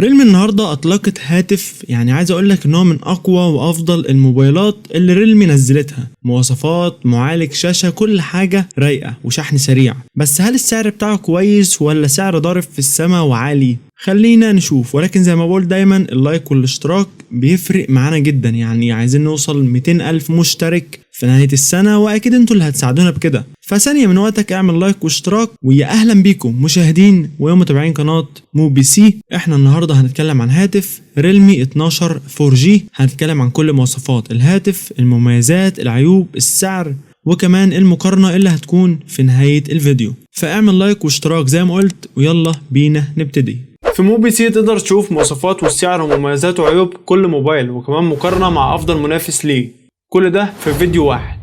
ريلمي النهارده اطلقت هاتف، يعني عايز اقول لك ان هو من اقوى وافضل الموبايلات اللي ريلمي نزلتها. مواصفات، معالج، شاشه، كل حاجه رايقه وشحن سريع. بس هل السعر بتاعه كويس ولا سعر ضارب في السما وعالي؟ خلينا نشوف. ولكن زي ما بقول دايما اللايك والاشتراك بيفرق معانا جدا، يعني عايزين نوصل 200,000 مشترك في نهاية السنة، واكيد انتوا اللي هتساعدونا بكده. فثانية من وقتك اعمل لايك واشتراك. ويا اهلا بيكم مشاهدين ومتابعين قناة موبي سي. احنا النهاردة هنتكلم عن هاتف ريلمي 12 4G. هنتكلم عن كل مواصفات الهاتف، المميزات، العيوب، السعر، وكمان المقارنة اللي هتكون في نهاية الفيديو. فاعمل لايك واشتراك زي ما قلت، ويلا بينا نبتدي. في موبي سي تقدر تشوف مواصفات والسعر ومميزات وعيوب كل موبايل، وكمان مقارنة مع افضل منافس ليه. كل ده في فيديو واحد.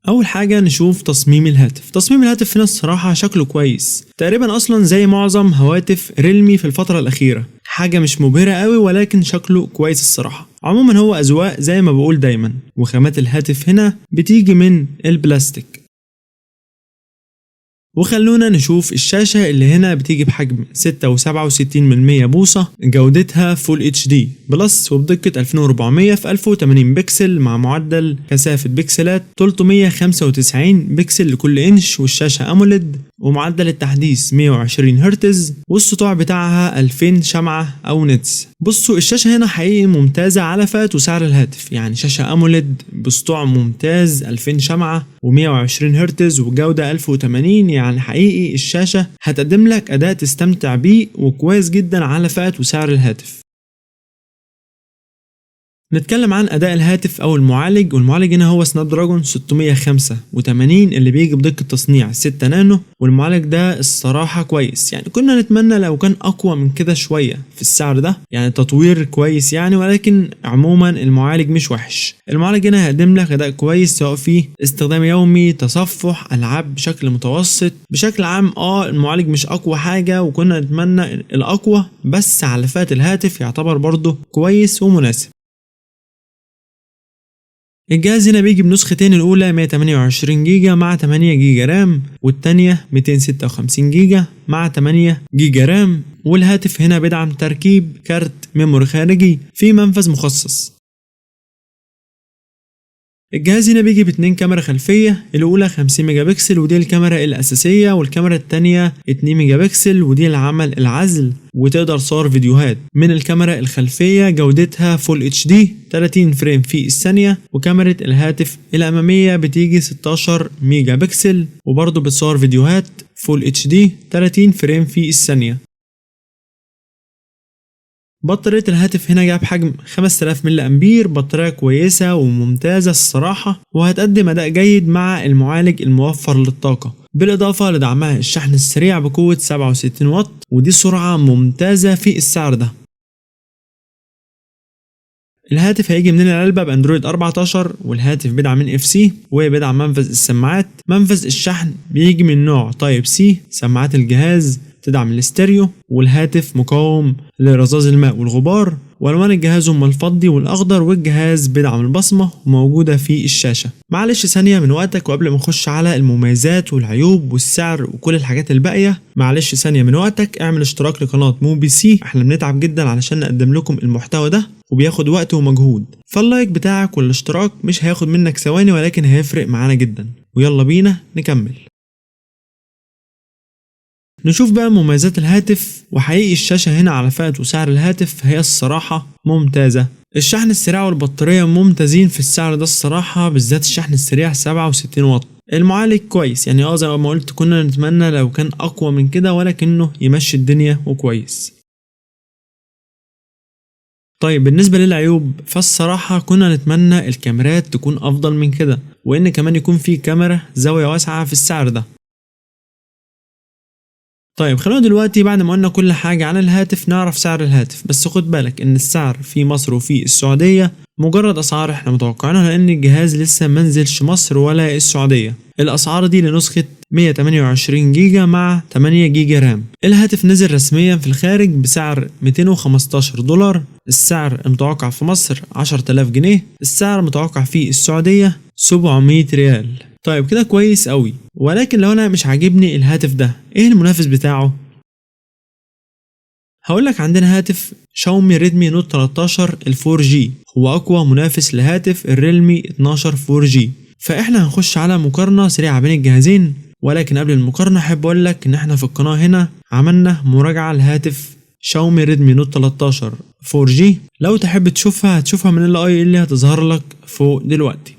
اول حاجه نشوف تصميم الهاتف. تصميم الهاتف هنا الصراحه شكله كويس، تقريبا اصلا زي معظم هواتف ريلمي في الفتره الاخيره. حاجه مش مبهره قوي ولكن شكله كويس الصراحه. عموما هو اذواق زي ما بقول دايما. وخامات الهاتف هنا بتيجي من البلاستيك. وخلونا نشوف الشاشة اللي هنا بتيجي بحجم 6.67 بوصة، جودتها فول اتش دي بلس وبدقة 2400 في 1080 بكسل مع معدل كثافة بكسلات 395 بكسل لكل انش، والشاشة اموليد ومعدل التحديث 120 هرتز، والسطوع بتاعها 2000 شمعة او نتس. بصوا الشاشة هنا حقيقي ممتازة على فئة وسعر الهاتف، يعني شاشة اموليد بسطوع ممتاز 2000 شمعة و120 هرتز وجودة 1080. يعني حقيقي الشاشة هتقدم لك اداء تستمتع بيه وكويس جدا على فئة وسعر الهاتف. نتكلم عن اداء الهاتف او المعالج، والمعالج هنا هو سناب دراجون 685 اللي بيجي بدقة تصنيع 6 نانو. والمعالج ده الصراحة كويس، يعني كنا نتمنى لو كان اقوى من كده شوية في السعر ده، يعني تطوير كويس يعني. ولكن عموما المعالج مش وحش. المعالج هنا هيقدم لك اداء كويس سواء فيه استخدام يومي، تصفح، العاب بشكل متوسط. بشكل عام المعالج مش اقوى حاجة وكنا نتمنى الاقوى، بس على فئة الهاتف يعتبر برضه كويس ومناسب. الجهاز هنا بيجي بنسختين، الأولى 128 جيجا مع 8 جيجا رام، والتانية 256 جيجا مع 8 جيجا رام. والهاتف هنا بيدعم تركيب كارت ميموري خارجي في منفذ مخصص. الجهاز هنا بيجي باتنين كاميرا خلفية، الأولى 50 ميجا بكسل ودي الكاميرا الأساسية، والكاميرا التانية 2 ميجا بكسل ودي العمل العزل. وتقدر تصور فيديوهات من الكاميرا الخلفية جودتها فول اتش دي 30 فريم في الثانية. وكاميرا الهاتف الأمامية بتيجي 16 ميجا بكسل وبرضه بتصور فيديوهات فول اتش دي 30 فريم في الثانية. بطارية الهاتف هنا جايب حجم 5000 ملي أمبير، بطارية كويسة وممتازة الصراحة، وهتقدم أداء جيد مع المعالج الموفر للطاقة، بالإضافة لدعمها الشحن السريع بقوة 67 واط، ودي سرعة ممتازة في السعر ده. الهاتف هيجي من العلبة باندرويد 14، والهاتف بيدعم NFC وبيدعم منفذ السماعات. منفذ الشحن بيجي من نوع تايب سي. سماعات الجهاز تدعم الاستيريو، والهاتف مقاوم لرذاذ الماء والغبار. والوان الجهاز هم الفضي والاخضر، والجهاز بيدعم البصمه وموجوده في الشاشه. معلش ثانيه من وقتك وقبل ما نخش على المميزات والعيوب والسعر وكل الحاجات الباقيه، معلش ثانيه من وقتك اعمل اشتراك لقناه موبي سي. احنا بنتعب جدا علشان نقدم لكم المحتوى ده وبياخد وقت ومجهود، فاللايك بتاعك والاشتراك مش هياخد منك ثواني ولكن هيفرق معانا جدا. ويلا بينا نكمل. نشوف بقى مميزات الهاتف. وحقيقي الشاشة هنا على فئة وسعر الهاتف هي الصراحة ممتازة. الشحن السريع والبطارية ممتازين في السعر ده الصراحة، بالذات الشحن السريع 67 واط. المعالج كويس، يعني زي ما قلت كنا نتمنى لو كان أقوى من كده ولكنه يمشي الدنيا وكويس. طيب بالنسبة للعيوب فالصراحة كنا نتمنى الكاميرات تكون أفضل من كده، وإن كمان يكون في كاميرا زاوية واسعة في السعر ده. طيب خلونا دلوقتي بعد ما قلنا كل حاجة عن الهاتف نعرف سعر الهاتف. بس خد بالك ان السعر في مصر وفي السعودية مجرد اسعار احنا متوقعينها، لان الجهاز لسه منزلش مصر ولا السعودية. الاسعار دي لنسخة 128 جيجا مع 8 جيجا رام. الهاتف نزل رسميا في الخارج بسعر $215. السعر المتوقع في مصر 10,000 جنيه. السعر المتوقع في السعودية 700 ريال. طيب كده كويس قوي. ولكن لو انا مش عاجبني الهاتف ده، ايه المنافس بتاعه؟ هقولك عندنا هاتف شاومي ريدمي نوت 13 ال 4G، هو أقوى منافس لهاتف الريلمي 12 4G. فإحنا هنخش على مقارنة سريعة بين الجهازين، ولكن قبل المقارنة أحب أقولك إن إحنا في القناة هنا عملنا مراجعة لهاتف شاومي ريدمي نوت 13 4G، لو تحب تشوفها هتشوفها من اللي هتظهر لك فوق دلوقتي.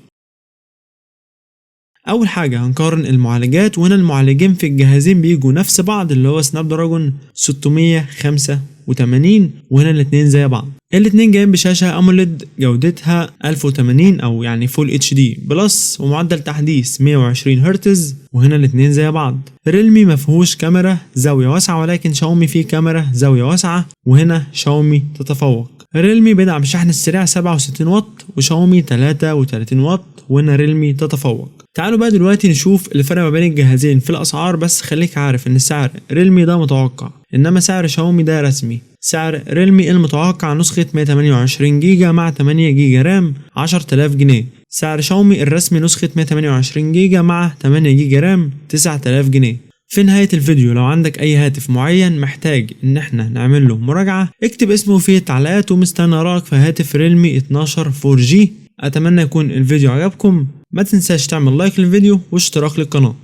اول حاجه هنقارن المعالجات، وهنا المعالجين في الجهازين بيجوا نفس بعض اللي هو سناب دراجون 685، وهنا الاتنين زي بعض. الاتنين جايين بشاشه اموليد جودتها 1080 او يعني فول اتش دي بلس، ومعدل تحديث 120 هرتز، وهنا الاتنين زي بعض. ريلمي مفيهوش كاميرا زاويه واسعه، ولكن شاومي فيه كاميرا زاويه واسعه، وهنا شاومي تتفوق. ريلمي بيدعم الشحن السريع 67 واط، وشاومي 33 واط، وهنا ريلمي تتفوق. تعالوا بقى دلوقتي نشوف الفرق ما بين الجهازين في الاسعار، بس خليك عارف ان سعر ريلمي ده متوقع، انما سعر شاومي ده رسمي. سعر ريلمي المتوقع نسخة 128 جيجا مع 8 جيجا رام 10000 جنيه، سعر شاومي الرسمي نسخة 128 جيجا مع 8 جيجا رام 9000 جنيه. في نهاية الفيديو لو عندك اي هاتف معين محتاج ان احنا نعمل له مراجعة، اكتب اسمه في التعليقات، ومستنى رايك في هاتف ريلمي 12 4G. اتمنى يكون الفيديو عجبكم، ما تنساش تعمل لايك للفيديو واشتراك للقناة.